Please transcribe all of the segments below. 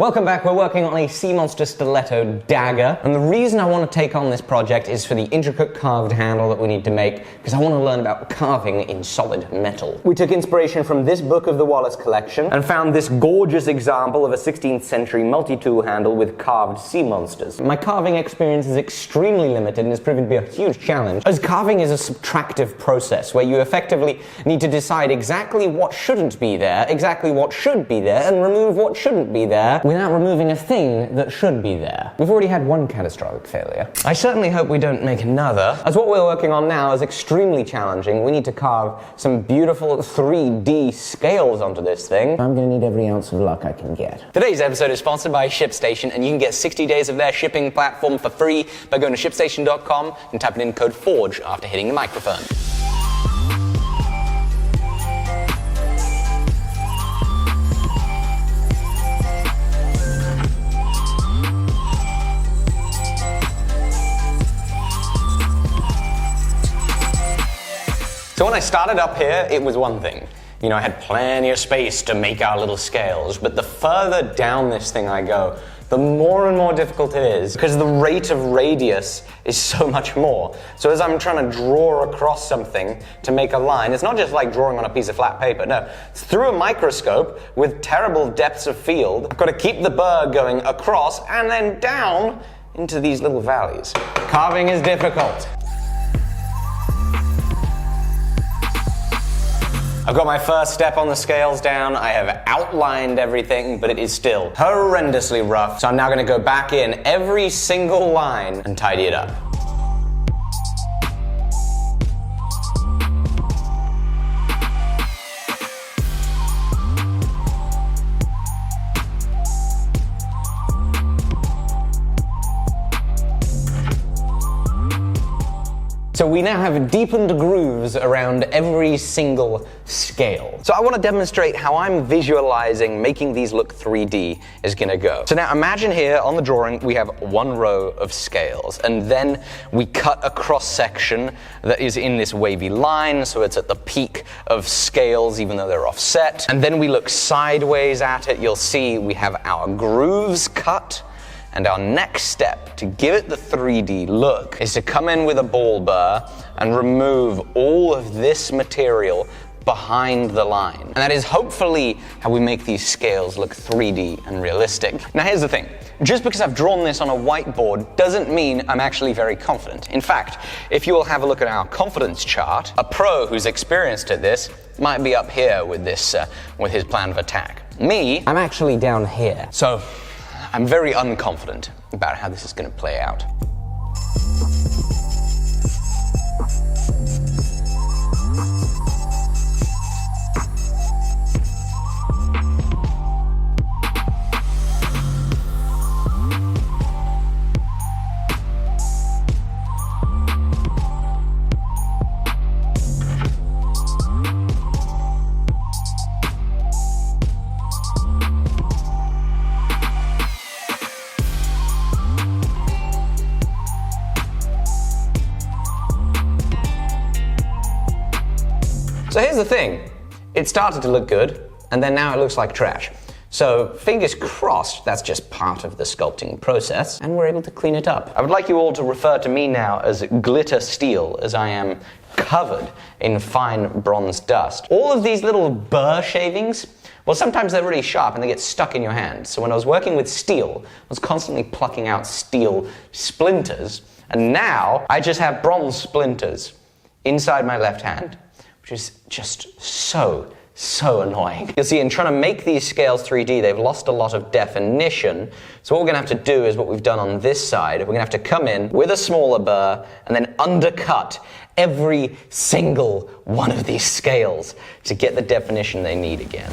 Welcome back. We're working on a sea monster stiletto dagger, and the reason I want to take on this project is for the intricate carved handle that we need to make, because I want to learn about carving in solid metal. We took inspiration from this book of the Wallace collection and found this gorgeous example of a 16th century multi-tool handle with carved sea monsters. My carving experience is extremely limited and has proven to be a huge challenge, as carving is a subtractive process where you effectively need to decide exactly what shouldn't be there, exactly what should be there, and remove what shouldn't be there without removing a thing that should be there. We've already had one catastrophic failure. I certainly hope we don't make another, as what we're working on now is extremely challenging. We need to carve some beautiful 3D scales onto this thing. I'm gonna need every ounce of luck I can get. Today's episode is sponsored by ShipStation, and you can get 60 days of their shipping platform for free by going to shipstation.com and typing in code FORGE after hitting the microphone. So when I started up here, it was one thing. You know, I had plenty of space to make our little scales, but the further down this thing I go, the more and more difficult it is, because the rate of radius is so much more. So as I'm trying to draw across something to make a line, it's not just like drawing on a piece of flat paper, no. It's through a microscope with terrible depths of field. I've got to keep the burr going across and then down into these little valleys. Carving is difficult. I've got my first step on the scales down, I have outlined everything, but it is still horrendously rough. So I'm now gonna go back in every single line and tidy it up. So we now have deepened grooves around every single scale. So I want to demonstrate how I'm visualizing making these look 3D is going to go. So now imagine here on the drawing we have one row of scales, and then we cut a cross section that is in this wavy line, so it's at the peak of scales even though they're offset. And then we look sideways at it, you'll see we have our grooves cut. And our next step to give it the 3D look is to come in with a ball burr and remove all of this material behind the line. And that is hopefully how we make these scales look 3D and realistic. Now here's the thing, just because I've drawn this on a whiteboard doesn't mean I'm actually very confident. In fact, if you will have a look at our confidence chart, a pro who's experienced at this might be up here with this, with his plan of attack. Me, I'm actually down here. So I'm very unconfident about how this is going to play out. So here's the thing, it started to look good, and then now it looks like trash. So fingers crossed, that's just part of the sculpting process, and we're able to clean it up. I would like you all to refer to me now as glitter steel, as I am covered in fine bronze dust. All of these little burr shavings, well, sometimes they're really sharp and they get stuck in your hand. So when I was working with steel, I was constantly plucking out steel splinters, and now I just have bronze splinters inside my left hand, which is just so annoying. You'll see in trying to make these scales 3D, they've lost a lot of definition. So what we're gonna have to do is what we've done on this side. We're gonna have to come in with a smaller burr and then undercut every single one of these scales to get the definition they need again.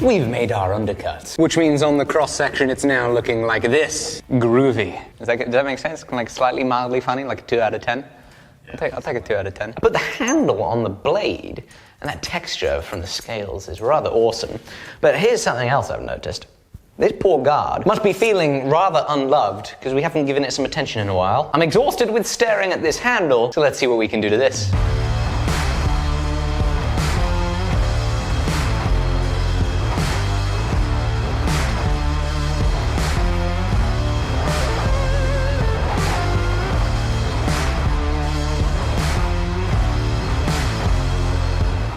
We've made our undercuts, which means on the cross section it's now looking like this, groovy. Does that make sense? Like slightly mildly funny, like a 2 out of 10? I'll take a 2 out of 10. But the handle on the blade and that texture from the scales is rather awesome. But here's something else I've noticed. This poor guard must be feeling rather unloved because we haven't given it some attention in a while. I'm exhausted with staring at this handle, so let's see what we can do to this.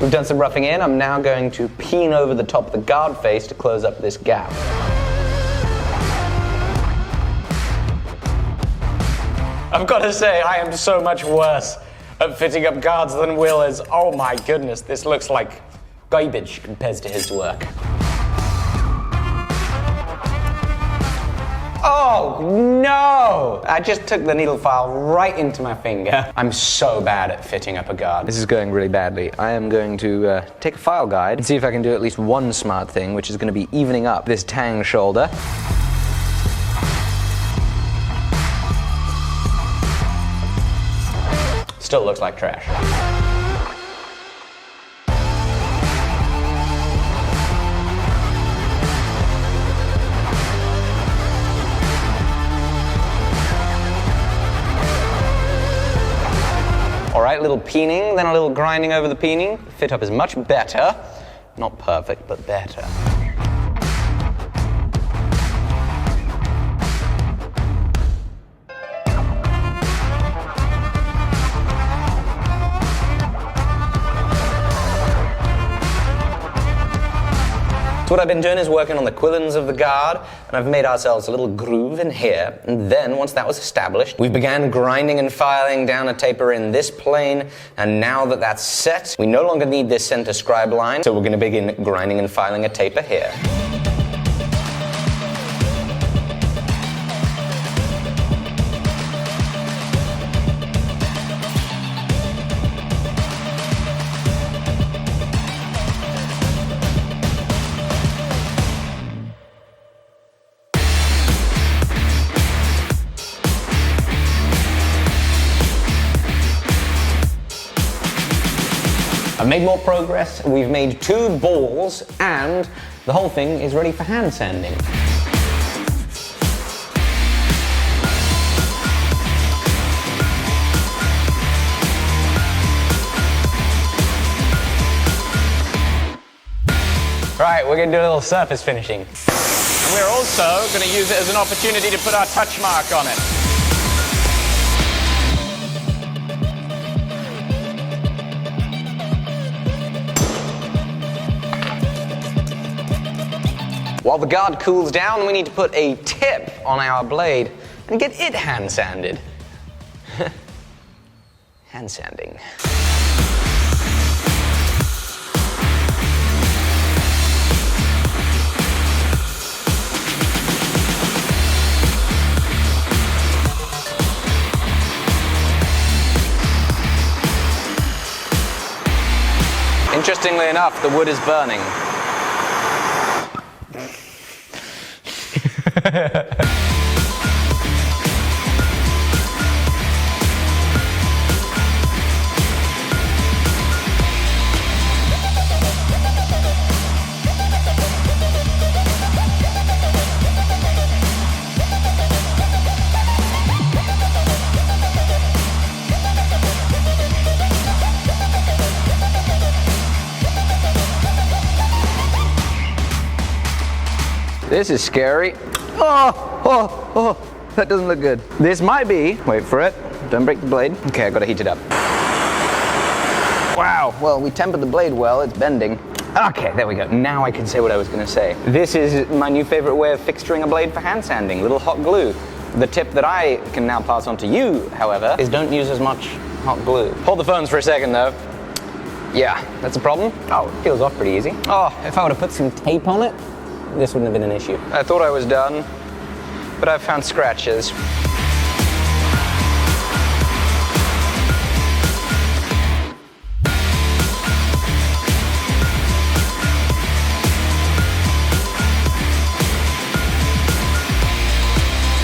We've done some roughing in. I'm now going to peen over the top of the guard face to close up this gap. I've got to say, I am so much worse at fitting up guards than Will is. Oh my goodness, this looks like garbage compared to his work. Oh no! I just took the needle file right into my finger. I'm so bad at fitting up a guard. This is going really badly. I am going to take a file guide and see if I can do at least one smart thing, which is going to be evening up this tang shoulder. Still looks like trash. All right, a little peening, then a little grinding over the peening. Fit up is much better. Not perfect, but better. So what I've been doing is working on the quillins of the guard, and I've made ourselves a little groove in here. And then, once that was established, we began grinding and filing down a taper in this plane. And now that that's set, we no longer need this center scribe line, so we're going to begin grinding and filing a taper here. I've made more progress, we've made 2 balls, and the whole thing is ready for hand sanding. Right, we're going to do a little surface finishing. And we're also going to use it as an opportunity to put our touch mark on it. While the guard cools down, we need to put a tip on our blade and get it hand sanded. Hand sanding. Interestingly enough, the wood is burning. This is scary. Oh, that doesn't look good. This might be, wait for it, don't break the blade. Okay, I've got to heat it up. Wow, well, we tempered the blade well, it's bending. Okay, there we go. Now I can say what I was going to say. This is my new favorite way of fixturing a blade for hand sanding, little hot glue. The tip that I can now pass on to you, however, is don't use as much hot glue. Hold the phones for a second, though. Yeah, that's a problem. Oh, it peels off pretty easy. Oh, if I would have put some tape on it, this wouldn't have been an issue. I thought I was done, but I've found scratches.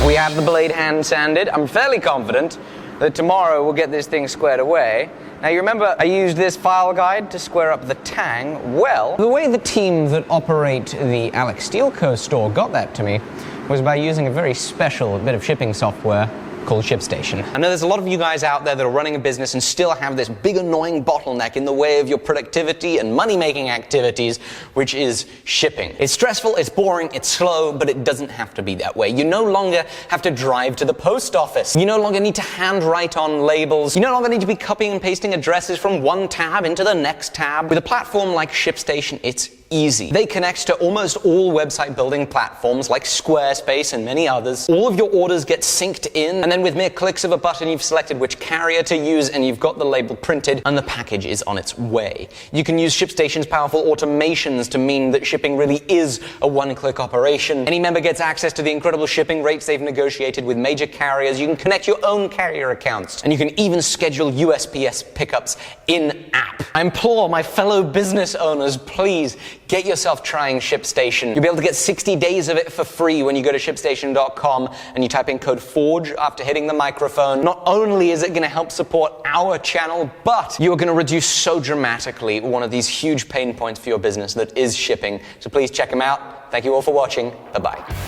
We have the blade hand sanded. I'm fairly confident that tomorrow we'll get this thing squared away, Now you remember I used this file guide to square up the tang? Well, the way the team that operate the Alec Steele Co. store got that to me was by using a very special bit of shipping software called ShipStation. I know there's a lot of you guys out there that are running a business and still have this big annoying bottleneck in the way of your productivity and money-making activities, which is shipping. It's stressful, it's boring, it's slow, but it doesn't have to be that way. You no longer have to drive to the post office. You no longer need to handwrite on labels. You no longer need to be copying and pasting addresses from one tab into the next tab. With a platform like ShipStation, it's easy. They connect to almost all website building platforms like Squarespace and many others. All of your orders get synced in, and then with mere clicks of a button, you've selected which carrier to use and you've got the label printed and the package is on its way. You can use ShipStation's powerful automations to mean that shipping really is a one-click operation. Any member gets access to the incredible shipping rates they've negotiated with major carriers. You can connect your own carrier accounts, and you can even schedule USPS pickups in-app. I implore my fellow business owners, please get yourself trying ShipStation. You'll be able to get 60 days of it for free when you go to ShipStation.com and you type in code FORGE after hitting the microphone. Not only is it going to help support our channel, but you are going to reduce so dramatically one of these huge pain points for your business that is shipping. So please check them out. Thank you all for watching. Bye-bye.